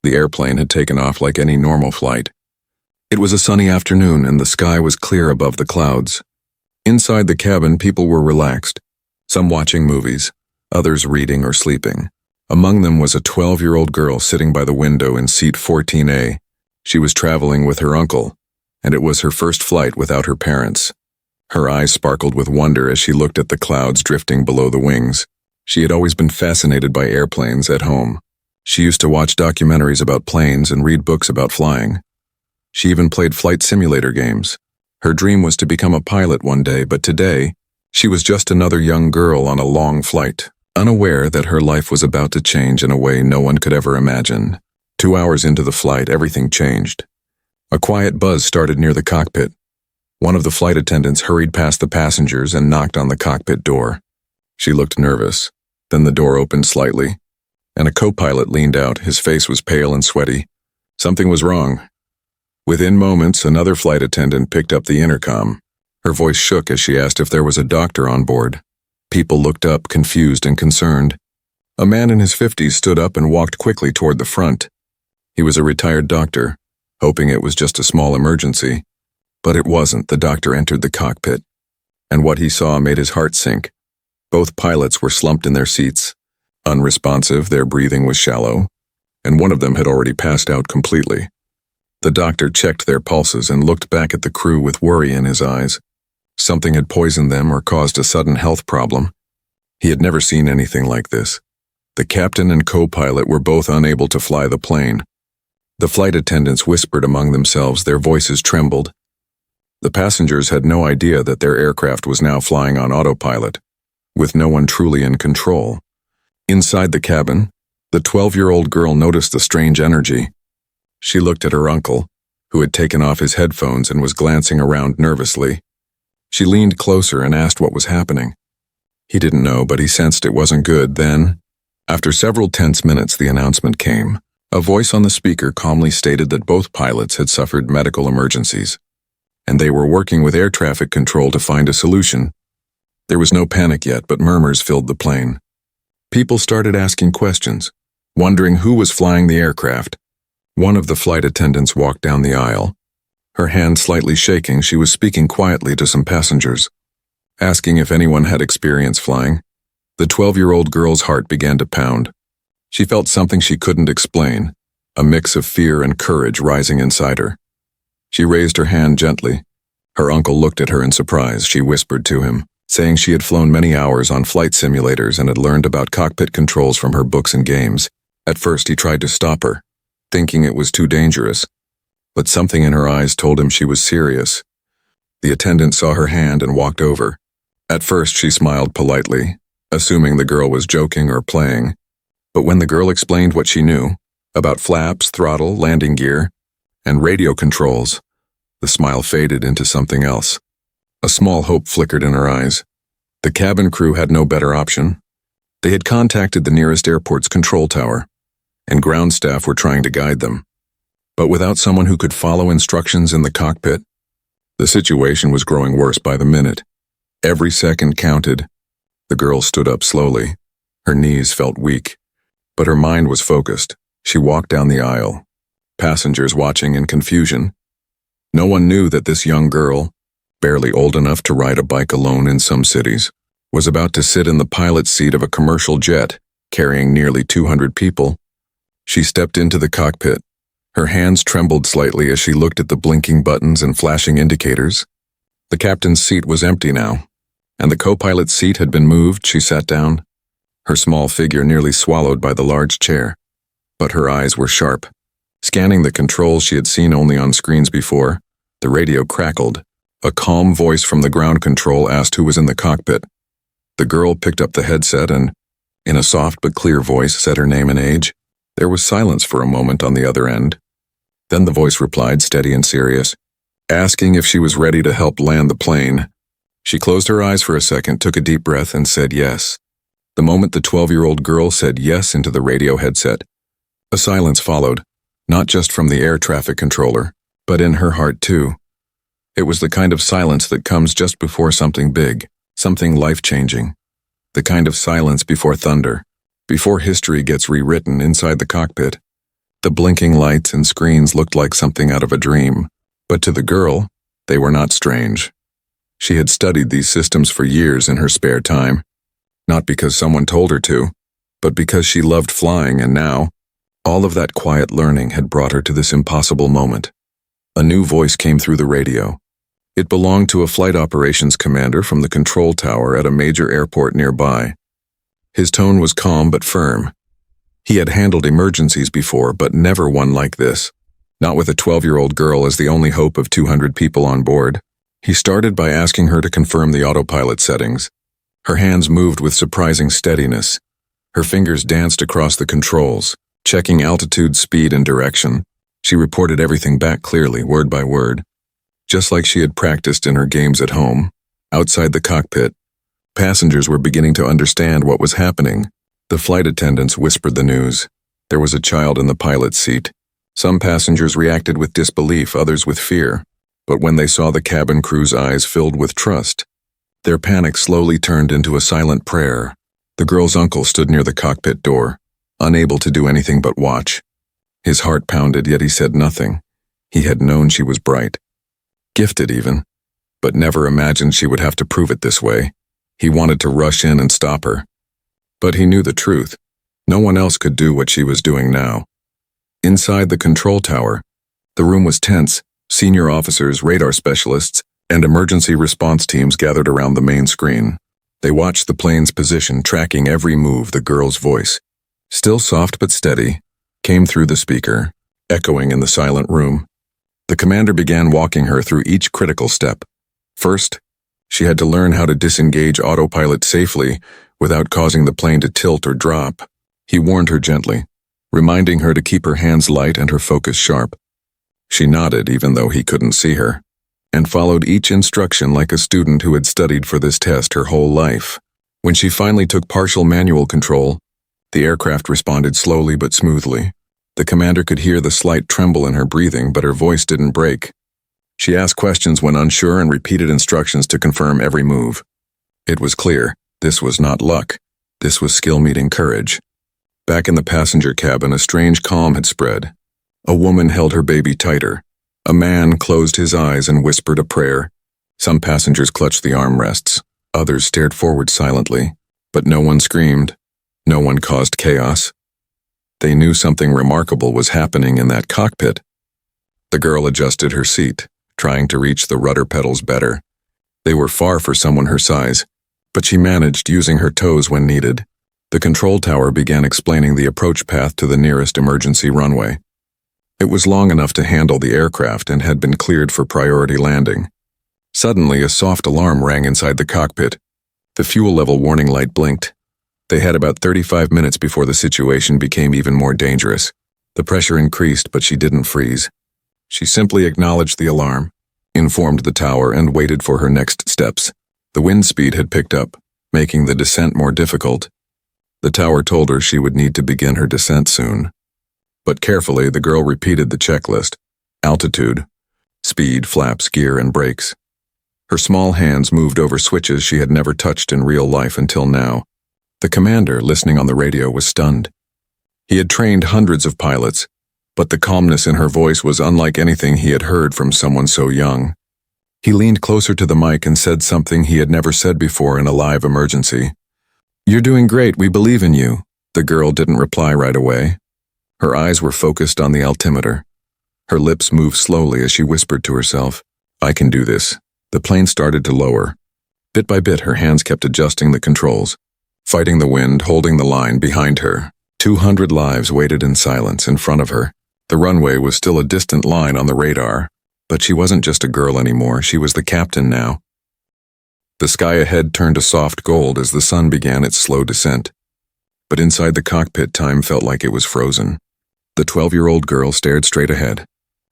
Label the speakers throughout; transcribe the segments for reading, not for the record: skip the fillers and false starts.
Speaker 1: The airplane had taken off like any normal flight. It was a sunny afternoon and the sky was clear above the clouds. Inside the cabin, people were relaxed, some watching movies, others reading or sleeping. Among them was a 12-year-old girl sitting by the window in seat 14A. She was traveling with her uncle, and it was her first flight without her parents. Her eyes sparkled with wonder as she looked at the clouds drifting below the wings. She had always been fascinated by airplanes at home. She used to watch documentaries about planes and read books about flying. She even played flight simulator games. Her dream was to become a pilot one day, but today, she was just another young girl on a long flight, unaware that her life was about to change in a way no one could ever imagine. 2 hours into the flight, everything changed. A quiet buzz started near the cockpit. One of the flight attendants hurried past the passengers and knocked on the cockpit door. She looked nervous. Then the door opened slightly, and a co-pilot leaned out. His face was pale and sweaty. Something was wrong. Within moments, another flight attendant picked up the intercom. Her voice shook as she asked if there was a doctor on board. People looked up, confused and concerned. A man in his 50s stood up and walked quickly toward the front. He was a retired doctor, hoping it was just a small emergency. But it wasn't. The doctor entered the cockpit, and what he saw made his heart sink. Both pilots were slumped in their seats, unresponsive, their breathing was shallow, and one of them had already passed out completely. The doctor checked their pulses and looked back at the crew with worry in his eyes. Something had poisoned them or caused a sudden health problem. He had never seen anything like this. The captain and co-pilot were both unable to fly the plane. The flight attendants whispered among themselves, their voices trembled. The passengers had no idea that their aircraft was now flying on autopilot, with no one truly in control. Inside the cabin, the 12-year-old girl noticed the strange energy. She looked at her uncle, who had taken off his headphones and was glancing around nervously. She leaned closer and asked what was happening. He didn't know, but he sensed it wasn't good. Then, after several tense minutes, the announcement came. A voice on the speaker calmly stated that both pilots had suffered medical emergencies, and they were working with air traffic control to find a solution. There was no panic yet, but murmurs filled the plane. People started asking questions, wondering who was flying the aircraft. One of the flight attendants walked down the aisle. Her hand slightly shaking, she was speaking quietly to some passengers, asking if anyone had experience flying. The 12-year-old girl's heart began to pound. She felt something she couldn't explain, a mix of fear and courage rising inside her. She raised her hand gently. Her uncle looked at her in surprise. She whispered to him, saying she had flown many hours on flight simulators and had learned about cockpit controls from her books and games. At first, he tried to stop her, thinking it was too dangerous, but something in her eyes told him she was serious. The attendant saw her hand and walked over. At first, she smiled politely, assuming the girl was joking or playing. But when the girl explained what she knew about flaps, throttle, landing gear, and radio controls, the smile faded into something else. A small hope flickered in her eyes. The cabin crew had no better option. They had contacted the nearest airport's control tower, and ground staff were trying to guide them. But without someone who could follow instructions in the cockpit, the situation was growing worse by the minute. Every second counted. The girl stood up slowly. Her knees felt weak, but her mind was focused. She walked down the aisle, passengers watching in confusion. No one knew that this young girl, barely old enough to ride a bike alone in some cities, was about to sit in the pilot's seat of a commercial jet carrying nearly 200 people. She stepped into the cockpit. Her hands trembled slightly as she looked at the blinking buttons and flashing indicators. The captain's seat was empty now, and the co-pilot's seat had been moved. She sat down, her small figure nearly swallowed by the large chair. But her eyes were sharp. Scanning the controls she had seen only on screens before, the radio crackled. A calm voice from the ground control asked who was in the cockpit. The girl picked up the headset and, in a soft but clear voice, said her name and age. There was silence for a moment on the other end. Then the voice replied, steady and serious, asking if she was ready to help land the plane. She closed her eyes for a second, took a deep breath, and said yes. The moment the 12-year-old girl said yes into the radio headset, a silence followed, not just from the air traffic controller, but in her heart too. It was the kind of silence that comes just before something big, something life-changing. The kind of silence before thunder, before history gets rewritten inside the cockpit. The blinking lights and screens looked like something out of a dream, but to the girl, they were not strange. She had studied these systems for years in her spare time, not because someone told her to, but because she loved flying, and now, all of that quiet learning had brought her to this impossible moment. A new voice came through the radio. It belonged to a flight operations commander from the control tower at a major airport nearby. His tone was calm but firm. He had handled emergencies before, but never one like this. Not with a 12-year-old girl as the only hope of 200 people on board. He started by asking her to confirm the autopilot settings. Her hands moved with surprising steadiness. Her fingers danced across the controls, checking altitude, speed, and direction. She reported everything back clearly, word by word. Just like she had practiced in her games at home. Outside the cockpit, passengers were beginning to understand what was happening. The flight attendants whispered the news. There was a child in the pilot's seat. Some passengers reacted with disbelief, others with fear. But when they saw the cabin crew's eyes filled with trust, their panic slowly turned into a silent prayer. The girl's uncle stood near the cockpit door, unable to do anything but watch. His heart pounded, yet he said nothing. He had known she was bright. Gifted even, but never imagined she would have to prove it this way. He wanted to rush in and stop her. But he knew the truth. No one else could do what she was doing now. Inside the control tower, the room was tense. Senior officers, radar specialists, and emergency response teams gathered around the main screen. They watched the plane's position, tracking every move. The girl's voice, still soft but steady, came through the speaker, echoing in the silent room. The commander began walking her through each critical step. First, she had to learn how to disengage autopilot safely without causing the plane to tilt or drop. He warned her gently, reminding her to keep her hands light and her focus sharp. She nodded even though he couldn't see her, and followed each instruction like a student who had studied for this test her whole life. When she finally took partial manual control, the aircraft responded slowly but smoothly. The commander could hear the slight tremble in her breathing, but her voice didn't break. She asked questions when unsure and repeated instructions to confirm every move. It was clear, this was not luck. This was skill meeting courage. Back in the passenger cabin, a strange calm had spread. A woman held her baby tighter. A man closed his eyes and whispered a prayer. Some passengers clutched the armrests. Others stared forward silently. But no one screamed. No one caused chaos. They knew something remarkable was happening in that cockpit. The girl adjusted her seat, trying to reach the rudder pedals better. They were far for someone her size, but she managed, using her toes when needed. The control tower began explaining the approach path to the nearest emergency runway. It was long enough to handle the aircraft and had been cleared for priority landing. Suddenly, a soft alarm rang inside the cockpit. The fuel level warning light blinked. They had about 35 minutes before the situation became even more dangerous. The pressure increased, but she didn't freeze. She simply acknowledged the alarm, informed the tower, and waited for her next steps. The wind speed had picked up, making the descent more difficult. The tower told her she would need to begin her descent soon. But carefully, the girl repeated the checklist: altitude, speed, flaps, gear, and brakes. Her small hands moved over switches she had never touched in real life until now. The commander, listening on the radio, was stunned. He had trained hundreds of pilots, but the calmness in her voice was unlike anything he had heard from someone so young. He leaned closer to the mic and said something he had never said before in a live emergency. "You're doing great, we believe in you." The girl didn't reply right away. Her eyes were focused on the altimeter. Her lips moved slowly as she whispered to herself, "I can do this." The plane started to lower. Bit by bit, her hands kept adjusting the controls, fighting the wind, holding the line behind her. 200 lives waited in silence in front of her. The runway was still a distant line on the radar, but she wasn't just a girl anymore, she was the captain now. The sky ahead turned to soft gold as the sun began its slow descent. But inside the cockpit, time felt like it was frozen. The 12-year-old girl stared straight ahead,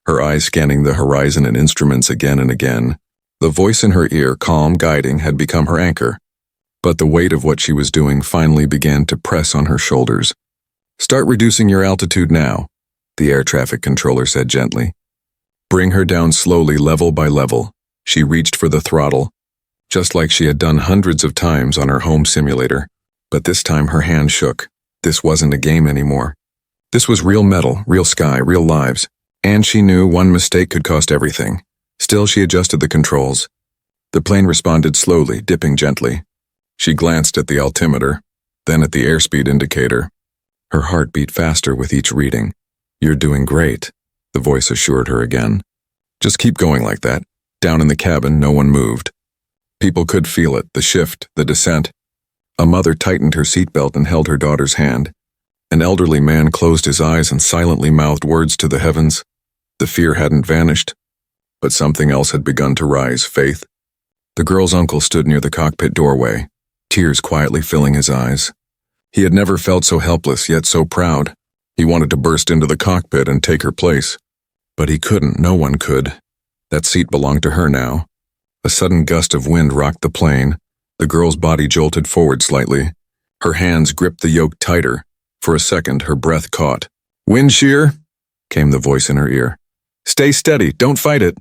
Speaker 1: her eyes scanning the horizon and instruments again and again. The voice in her ear, calm, guiding, had become her anchor. But the weight of what she was doing finally began to press on her shoulders. "Start reducing your altitude now," the air traffic controller said gently. "Bring her down slowly, level by level." She reached for the throttle, just like she had done hundreds of times on her home simulator. But this time her hand shook. This wasn't a game anymore. This was real metal, real sky, real lives. And she knew one mistake could cost everything. Still, she adjusted the controls. The plane responded slowly, dipping gently. She glanced at the altimeter, then at the airspeed indicator. Her heart beat faster with each reading. "You're doing great," the voice assured her again. "Just keep going like that." Down in the cabin, no one moved. People could feel it, the shift, the descent. A mother tightened her seatbelt and held her daughter's hand. An elderly man closed his eyes and silently mouthed words to the heavens. The fear hadn't vanished, but something else had begun to rise, faith. The girl's uncle stood near the cockpit doorway, tears quietly filling his eyes. He had never felt so helpless, yet so proud. He wanted to burst into the cockpit and take her place. But he couldn't, no one could. That seat belonged to her now. A sudden gust of wind rocked the plane. The girl's body jolted forward slightly. Her hands gripped the yoke tighter. For a second, her breath caught. "Wind shear," came the voice in her ear. "Stay steady, don't fight it."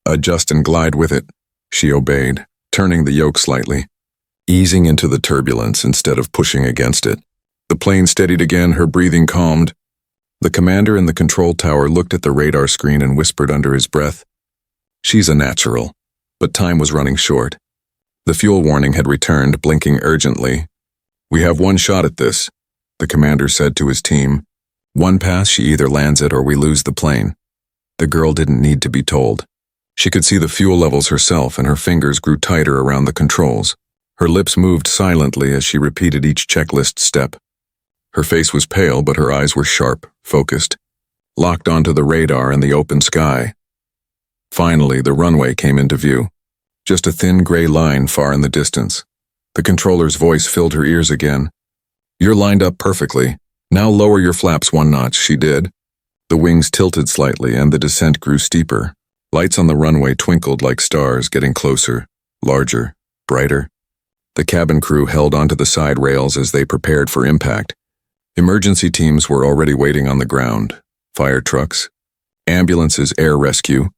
Speaker 1: "Adjust and glide with it," she obeyed, turning the yoke slightly, easing into the turbulence instead of pushing against it. The plane steadied again, her breathing calmed. The commander in the control tower looked at the radar screen and whispered under his breath, "She's a natural." But time was running short. The fuel warning had returned, blinking urgently. "We have one shot at this," the commander said to his team. "One pass, she either lands it or we lose the plane." The girl didn't need to be told. She could see the fuel levels herself, and her fingers grew tighter around the controls. Her lips moved silently as she repeated each checklist step. Her face was pale, but her eyes were sharp, focused, locked onto the radar and the open sky. Finally, the runway came into view. Just a thin gray line far in the distance. The controller's voice filled her ears again. "You're lined up perfectly. Now lower your flaps one notch," she did. The wings tilted slightly and the descent grew steeper. Lights on the runway twinkled like stars, getting closer, larger, brighter. The cabin crew held onto the side rails as they prepared for impact. Emergency teams were already waiting on the ground. Fire trucks, ambulances, air rescue,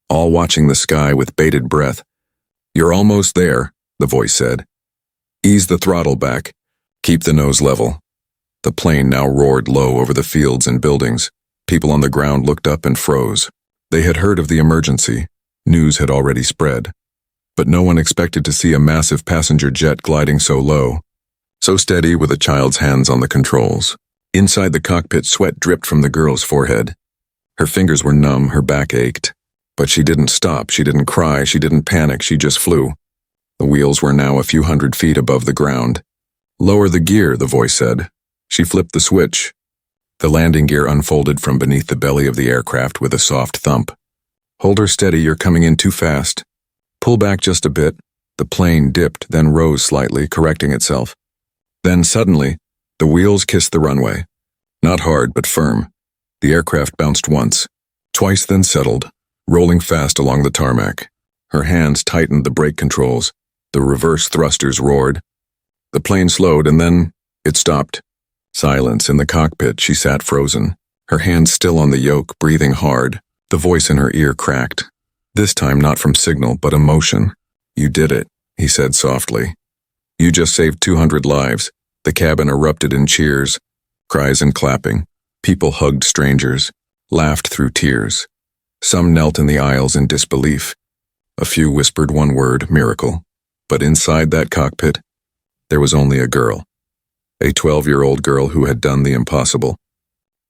Speaker 1: all watching the sky with bated breath. "You're almost there," the voice said. "Ease the throttle back. Keep the nose level." The plane now roared low over the fields and buildings. People on the ground looked up and froze. They had heard of the emergency. News had already spread. But no one expected to see a massive passenger jet gliding so low, so steady with a child's hands on the controls. Inside the cockpit, sweat dripped from the girl's forehead. Her fingers were numb, her back ached. But she didn't stop, she didn't cry, she didn't panic, she just flew. The wheels were now a few hundred feet above the ground. "Lower the gear," the voice said. She flipped the switch. The landing gear unfolded from beneath the belly of the aircraft with a soft thump. "Hold her steady, you're coming in too fast." "Pull back just a bit." The plane dipped, then rose slightly, correcting itself. Then suddenly, the wheels kissed the runway. Not hard, but firm. The aircraft bounced once, twice, then settled, rolling fast along the tarmac. Her hands tightened the brake controls. The reverse thrusters roared. The plane slowed, and then it stopped. Silence in the cockpit. She sat frozen, her hands still on the yoke, breathing hard. The voice in her ear cracked. This time not from signal, but emotion. "You did it," he said softly. "You just saved 200 lives." The cabin erupted in cheers, cries and clapping. People hugged strangers, laughed through tears. Some knelt in the aisles in disbelief. A few whispered one word, "miracle." But inside that cockpit, there was only a girl. A 12-year-old girl who had done the impossible.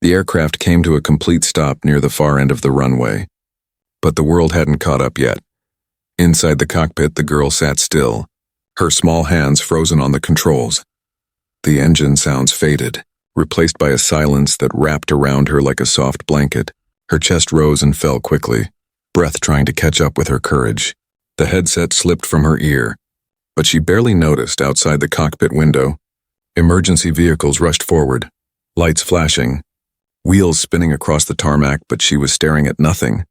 Speaker 1: The aircraft came to a complete stop near the far end of the runway. But the world hadn't caught up yet. Inside the cockpit, the girl sat still, her small hands frozen on the controls. The engine sounds faded, replaced by a silence that wrapped around her like a soft blanket. Her chest rose and fell quickly, breath trying to catch up with her courage. The headset slipped from her ear, but she barely noticed outside the cockpit window. Emergency vehicles rushed forward, lights flashing, wheels spinning across the tarmac, but she was staring at nothing,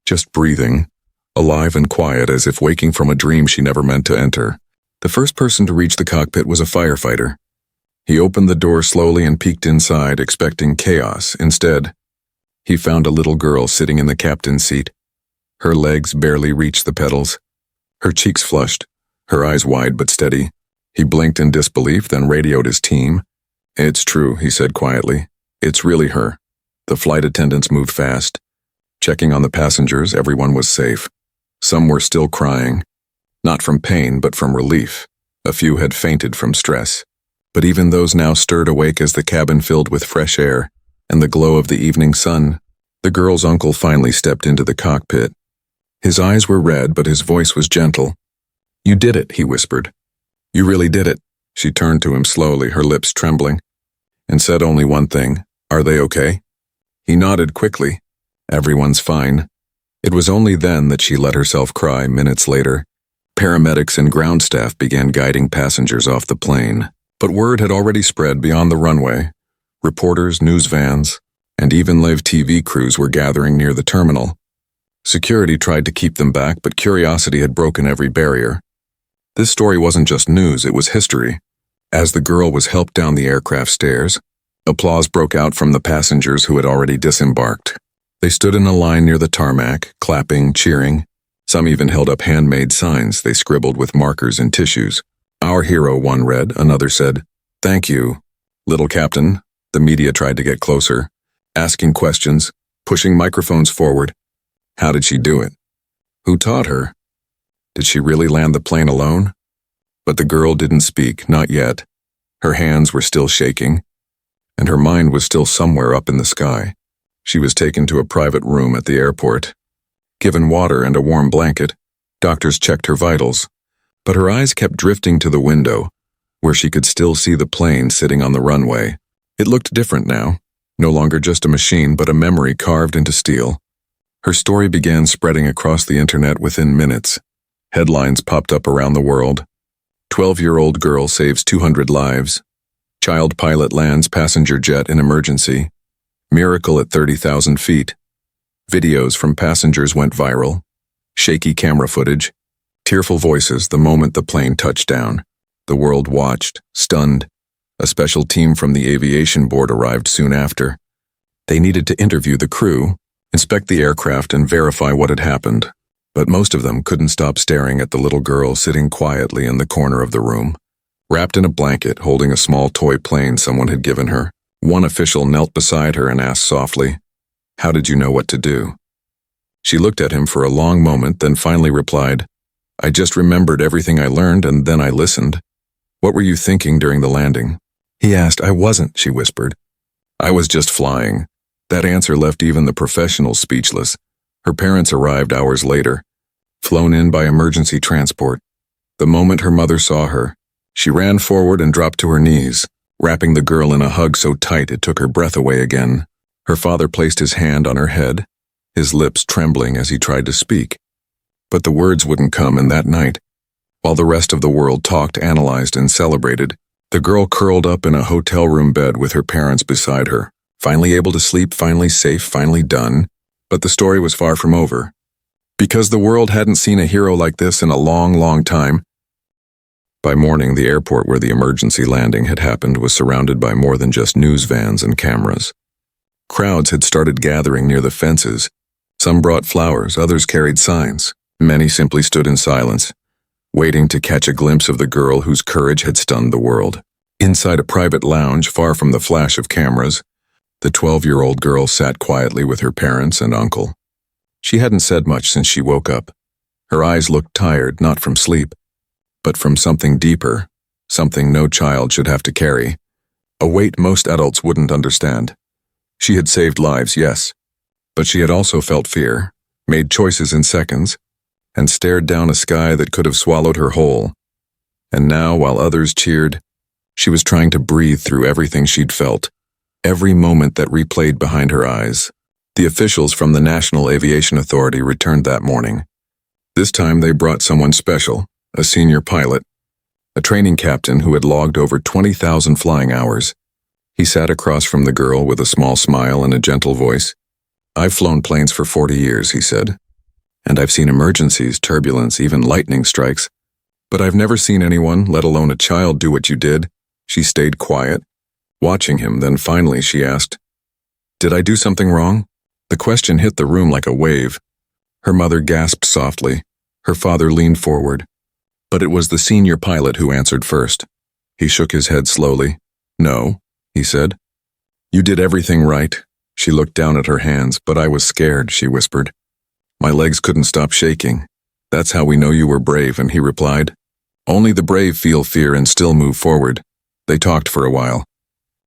Speaker 1: just breathing, alive and quiet as if waking from a dream she never meant to enter. The first person to reach the cockpit was a firefighter. He opened the door slowly and peeked inside, expecting chaos. Instead, he found a little girl sitting in the captain's seat. Her legs barely reached the pedals, her cheeks flushed, her eyes wide but steady. He blinked in disbelief, then radioed his team. "It's true," he said quietly. It's really her. The flight attendants moved fast. Checking on the passengers, everyone was safe. Some were still crying. Not from pain, but from relief. A few had fainted from stress. But even those now stirred awake as the cabin filled with fresh air and the glow of the evening sun. The girl's uncle finally stepped into the cockpit. His eyes were red, but his voice was gentle. "You did it," he whispered. "You really did it." She turned to him slowly, her lips trembling, and said only one thing, "Are they okay?" He nodded quickly. "Everyone's fine." It was only then that she let herself cry. Minutes later, paramedics and ground staff began guiding passengers off the plane. But word had already spread beyond the runway. Reporters, news vans, and even live TV crews were gathering near the terminal. Security tried to keep them back, but curiosity had broken every barrier. This story wasn't just news, it was history. As the girl was helped down the aircraft stairs, applause broke out from the passengers who had already disembarked. They stood in a line near the tarmac, clapping, cheering. Some even held up handmade signs they scribbled with markers and tissues. "Our hero," one read. Another said, "Thank you, little captain." The media tried to get closer, asking questions, pushing microphones forward. How did she do it? Who taught her? Did she really land the plane alone? But the girl didn't speak, not yet. Her hands were still shaking, and her mind was still somewhere up in the sky. She was taken to a private room at the airport. Given water and a warm blanket, doctors checked her vitals, but her eyes kept drifting to the window, where she could still see the plane sitting on the runway. It looked different now, no longer just a machine, but a memory carved into steel. Her story began spreading across the internet within minutes. Headlines popped up around the world. 12-year-old girl saves 200 lives. Child pilot lands passenger jet in emergency. Miracle at 30,000 feet. Videos from passengers went viral. Shaky camera footage. Tearful voices the moment the plane touched down. The world watched, stunned. A special team from the aviation board arrived soon after. They needed to interview the crew, inspect the aircraft, and verify what had happened. But most of them couldn't stop staring at the little girl sitting quietly in the corner of the room, wrapped in a blanket, holding a small toy plane someone had given her. One official knelt beside her and asked softly, "How did you know what to do?" She looked at him for a long moment, then finally replied, "I just remembered everything I learned, and then I listened." "What were you thinking during the landing?" He asked. "I wasn't," she whispered. "I was just flying." That answer left even the professionals speechless. Her parents arrived hours later, flown in by emergency transport. The moment her mother saw her, she ran forward and dropped to her knees, wrapping the girl in a hug so tight it took her breath away again. Her father placed his hand on her head, his lips trembling as he tried to speak. But the words wouldn't come, and that night, while the rest of the world talked, analyzed, and celebrated, the girl curled up in a hotel room bed with her parents beside her, finally able to sleep, finally safe, finally done. But the story was far from over. Because the world hadn't seen a hero like this in a long, long time. By morning, the airport where the emergency landing had happened was surrounded by more than just news vans and cameras. Crowds had started gathering near the fences. Some brought flowers, others carried signs. Many simply stood in silence, waiting to catch a glimpse of the girl whose courage had stunned the world. Inside a private lounge, far from the flash of cameras, the 12-year-old girl sat quietly with her parents and uncle. She hadn't said much since she woke up. Her eyes looked tired, not from sleep, but from something deeper, something no child should have to carry, a weight most adults wouldn't understand. She had saved lives, yes, but she had also felt fear, made choices in seconds, and stared down a sky that could have swallowed her whole. And now, while others cheered, she was trying to breathe through everything she'd felt, every moment that replayed behind her eyes. The officials from the National Aviation Authority returned that morning. This time they brought someone special, a senior pilot, a training captain who had logged over 20,000 flying hours. He sat across from the girl with a small smile and a gentle voice. "I've flown planes for 40 years, he said. And I've seen emergencies, turbulence, even lightning strikes. But I've never seen anyone, let alone a child, do what you did." She stayed quiet, watching him, then finally she asked, "Did I do something wrong?" The question hit the room like a wave. Her mother gasped softly. Her father leaned forward. But it was the senior pilot who answered first. He shook his head slowly. "No," he said. You did everything right. She looked down at her hands, but I was scared, she whispered. My legs couldn't stop shaking. That's how we know you were brave, and he replied. Only the brave feel fear and still move forward. They talked for a while.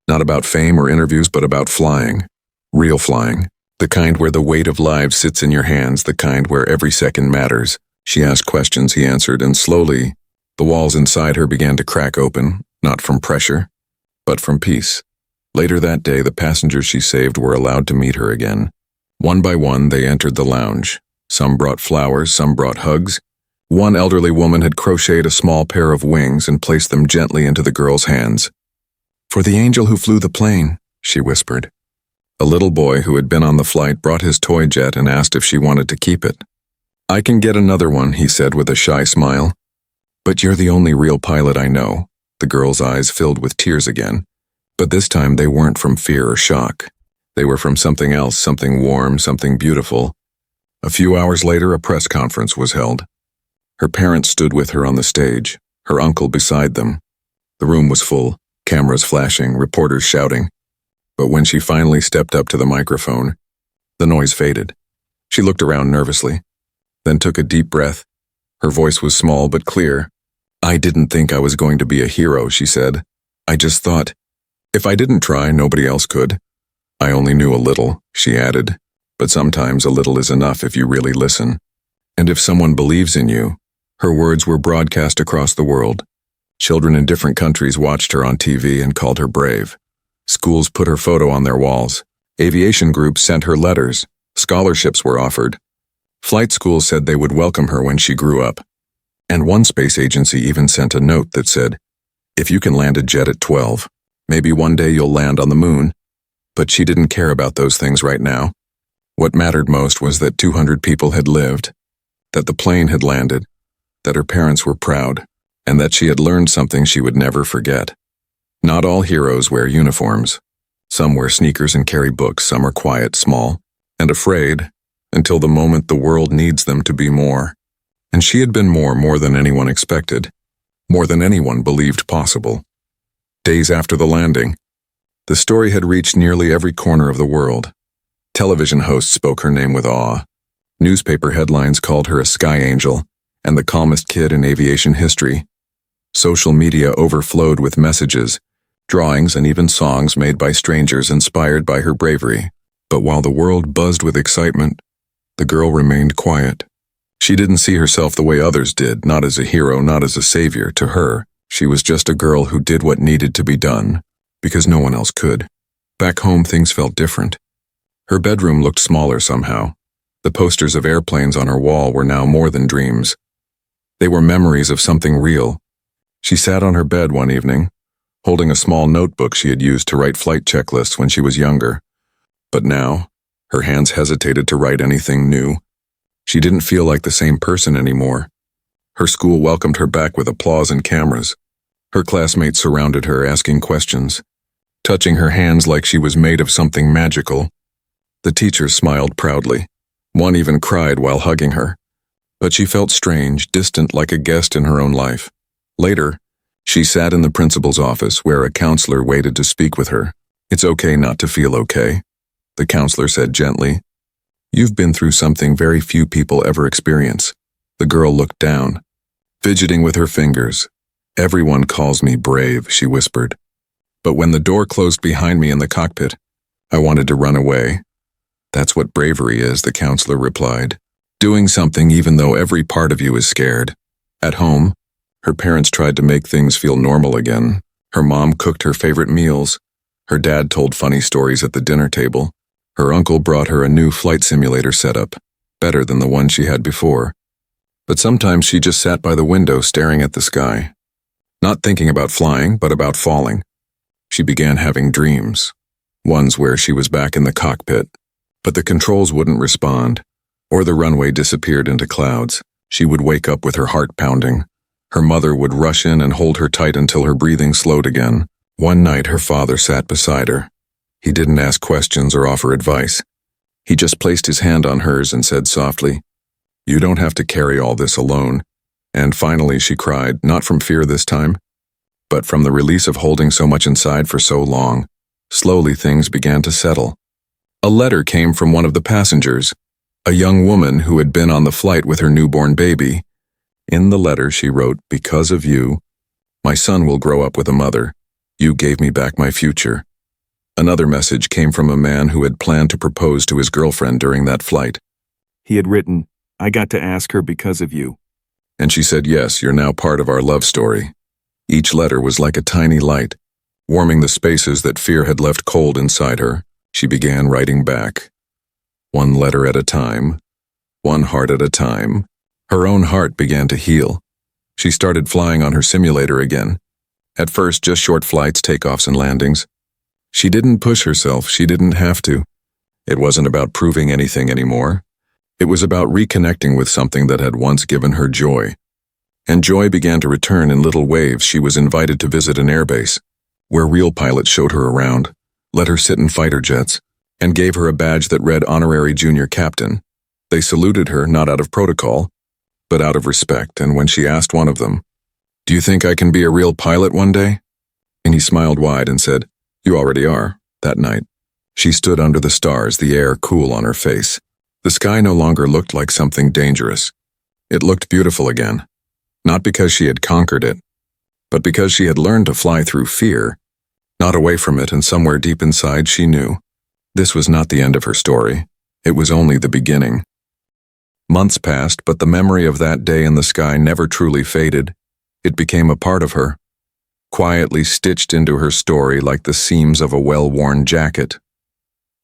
Speaker 1: Not about fame or interviews, but about flying. Real flying. The kind where the weight of lives sits in your hands, the kind where every second matters. She asked questions, he answered, and slowly, the walls inside her began to crack open, not from pressure, but from peace. Later that day, the passengers she saved were allowed to meet her again. One by one, they entered the lounge. Some brought flowers, some brought hugs. One elderly woman had crocheted a small pair of wings and placed them gently into the girl's hands. For the angel who flew the plane, she whispered. A little boy who had been on the flight brought his toy jet and asked if she wanted to keep it. I can get another one, he said with a shy smile. But you're the only real pilot I know. The girl's eyes filled with tears again. But this time they weren't from fear or shock. They were from something else, something warm, something beautiful. A few hours later, a press conference was held. Her parents stood with her on the stage, her uncle beside them. The room was full, cameras flashing, reporters shouting. But when she finally stepped up to the microphone, the noise faded. She looked around nervously, then took a deep breath. Her voice was small but clear. I didn't think I was going to be a hero, she said. I just thought, if I didn't try, nobody else could. I only knew a little, she added, but sometimes a little is enough if you really listen. And if someone believes in you. Her words were broadcast across the world. Children in different countries watched her on TV and called her brave. Schools put her photo on their walls. Aviation groups sent her letters. Scholarships were offered. Flight schools said they would welcome her when she grew up. And one space agency even sent a note that said, if you can land a jet at 12, maybe one day you'll land on the moon. But she didn't care about those things right now. What mattered most was that 200 people had lived, that the plane had landed, that her parents were proud, and that she had learned something she would never forget. Not all heroes wear uniforms. Some wear sneakers and carry books, some are quiet, small, and afraid, until the moment the world needs them to be more. And she had been more than anyone expected, more than anyone believed possible. Days after the landing, the story had reached nearly every corner of the world. Television hosts spoke her name with awe. Newspaper headlines called her a sky angel and the calmest kid in aviation history. Social media overflowed with messages, drawings, and even songs made by strangers inspired by her bravery. But while the world buzzed with excitement, the girl remained quiet. She didn't see herself the way others did, not as a hero, not as a savior. To her, she was just a girl who did what needed to be done, because no one else could. Back home, things felt different. Her bedroom looked smaller somehow. The posters of airplanes on her wall were now more than dreams. They were memories of something real. She sat on her bed one evening, holding a small notebook she had used to write flight checklists when she was younger. But now, her hands hesitated to write anything new. She didn't feel like the same person anymore. Her school welcomed her back with applause and cameras. Her classmates surrounded her, asking questions, touching her hands like she was made of something magical. The teachers smiled proudly. One even cried while hugging her. But she felt strange, distant, like a guest in her own life. Later, she sat in the principal's office where a counselor waited to speak with her. It's okay not to feel okay, the counselor said gently. You've been through something very few people ever experience. The girl looked down, fidgeting with her fingers. Everyone calls me brave, she whispered. But when the door closed behind me in the cockpit, I wanted to run away. That's what bravery is, the counselor replied. Doing something even though every part of you is scared. At home, her parents tried to make things feel normal again. Her mom cooked her favorite meals. Her dad told funny stories at the dinner table. Her uncle brought her a new flight simulator setup, better than the one she had before. But sometimes she just sat by the window staring at the sky. Not thinking about flying, but about falling. She began having dreams. Ones where she was back in the cockpit, but the controls wouldn't respond, or the runway disappeared into clouds. She would wake up with her heart pounding. Her mother would rush in and hold her tight until her breathing slowed again. One night her father sat beside her. He didn't ask questions or offer advice. He just placed his hand on hers and said softly, "You don't have to carry all this alone." And finally she cried, not from fear this time, but from the release of holding so much inside for so long. Slowly things began to settle. A letter came from one of the passengers, a young woman who had been on the flight with her newborn baby. In the letter she wrote, "Because of you, my son will grow up with a mother. You gave me back my future." Another message came from a man who had planned to propose to his girlfriend during that flight.
Speaker 2: He had written, "I got to ask her because of you."
Speaker 1: And she said, "Yes, you're now part of our love story." Each letter was like a tiny light, warming the spaces that fear had left cold inside her. She began writing back. One letter at a time, one heart at a time. Her own heart began to heal. She started flying on her simulator again. At first, just short flights, takeoffs and landings. She didn't push herself, she didn't have to. It wasn't about proving anything anymore. It was about reconnecting with something that had once given her joy. And joy began to return in little waves. She was invited to visit an airbase, where real pilots showed her around, let her sit in fighter jets, and gave her a badge that read Honorary Junior Captain. They saluted her not out of protocol, but out of respect, and when she asked one of them, "Do you think I can be a real pilot one day?" And he smiled wide and said, "You already are." That night, she stood under the stars, the air cool on her face. The sky no longer looked like something dangerous. It looked beautiful again, not because she had conquered it, but because she had learned to fly through fear, not away from it, and somewhere deep inside she knew. This was not the end of her story. It was only the beginning. Months passed, but the memory of that day in the sky never truly faded. It became a part of her, quietly stitched into her story like the seams of a well-worn jacket.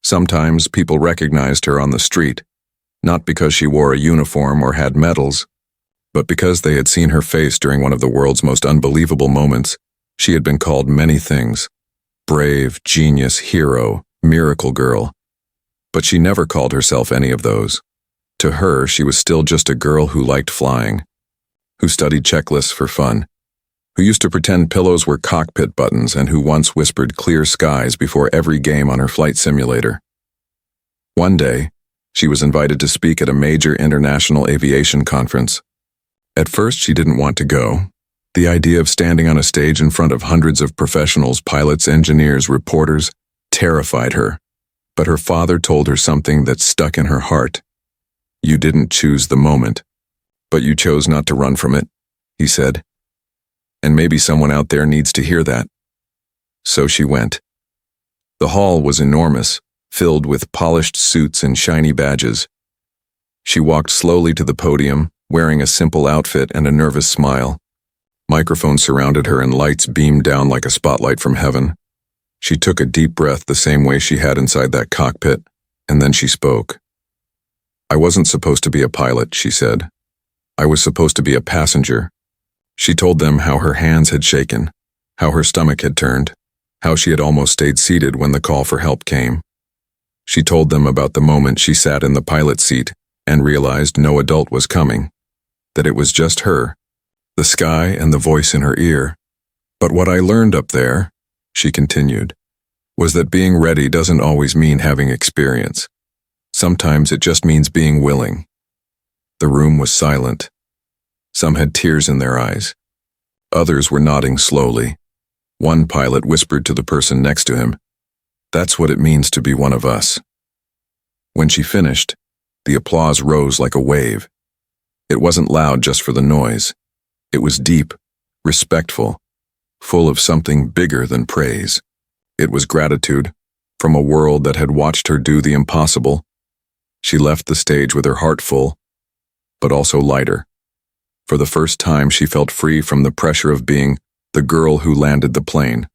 Speaker 1: Sometimes people recognized her on the street, not because she wore a uniform or had medals, but because they had seen her face during one of the world's most unbelievable moments. She had been called many things: brave, genius, hero, miracle girl. But she never called herself any of those. To her, she was still just a girl who liked flying, who studied checklists for fun, who used to pretend pillows were cockpit buttons, and who once whispered clear skies before every game on her flight simulator. One day, she was invited to speak at a major international aviation conference. At first, she didn't want to go. The idea of standing on a stage in front of hundreds of professionals, pilots, engineers, reporters, terrified her. But her father told her something that stuck in her heart. "You didn't choose the moment, but you chose not to run from it," he said. "And maybe someone out there needs to hear that." So she went. The hall was enormous, filled with polished suits and shiny badges. She walked slowly to the podium, wearing a simple outfit and a nervous smile. Microphones surrounded her and lights beamed down like a spotlight from heaven. She took a deep breath the same way she had inside that cockpit, and then she spoke. "I wasn't supposed to be a pilot," she said. "I was supposed to be a passenger." She told them how her hands had shaken, how her stomach had turned, how she had almost stayed seated when the call for help came. She told them about the moment she sat in the pilot seat and realized no adult was coming, that it was just her, the sky and the voice in her ear. "But what I learned up there," she continued, "was that being ready doesn't always mean having experience. Sometimes it just means being willing." The room was silent. Some had tears in their eyes. Others were nodding slowly. One pilot whispered to the person next to him, "That's what it means to be one of us." When she finished, the applause rose like a wave. It wasn't loud just for the noise. It was deep, respectful, full of something bigger than praise. It was gratitude from a world that had watched her do the impossible. She left the stage with her heart full, but also lighter. For the first time, she felt free from the pressure of being the girl who landed the plane.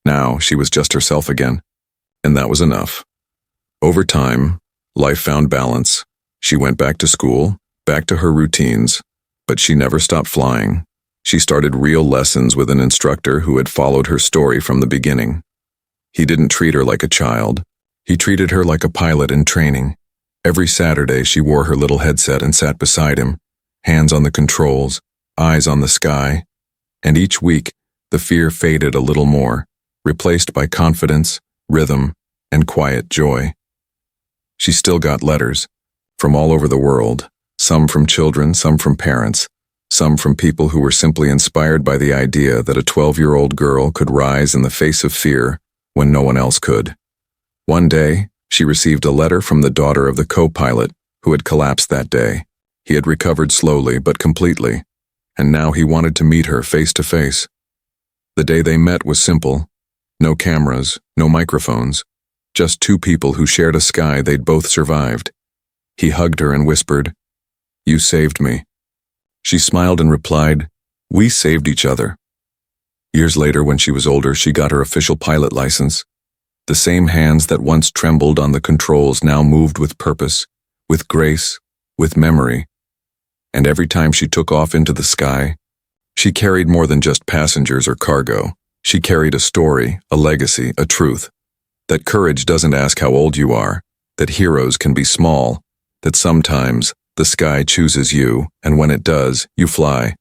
Speaker 1: Now she was just herself again, and that was enough. Over time, life found balance. She went back to school, back to her routines, but she never stopped flying. She started real lessons with an instructor who had followed her story from the beginning. He didn't treat her like a child. He treated her like a pilot in training. Every Saturday, she wore her little headset and sat beside him, hands on the controls, eyes on the sky. And each week, the fear faded a little more, replaced by confidence, rhythm, and quiet joy. She still got letters from all over the world, some from children, some from parents, some from people who were simply inspired by the idea that a 12-year-old girl could rise in the face of fear when no one else could. One day, she received a letter from the daughter of the co-pilot who had collapsed that day. He had recovered slowly but completely, and now he wanted to meet her face to face. The day they met was simple. No cameras, no microphones, just two people who shared a sky they'd both survived. He hugged her and whispered, "You saved me." She smiled and replied, "We saved each other." Years later, when she was older, she got her official pilot license. The same hands that once trembled on the controls now moved with purpose, with grace, with memory. And every time she took off into the sky, she carried more than just passengers or cargo. She carried a story, a legacy, a truth. That courage doesn't ask how old you are, that heroes can be small, that sometimes the sky chooses you, and when it does, you fly.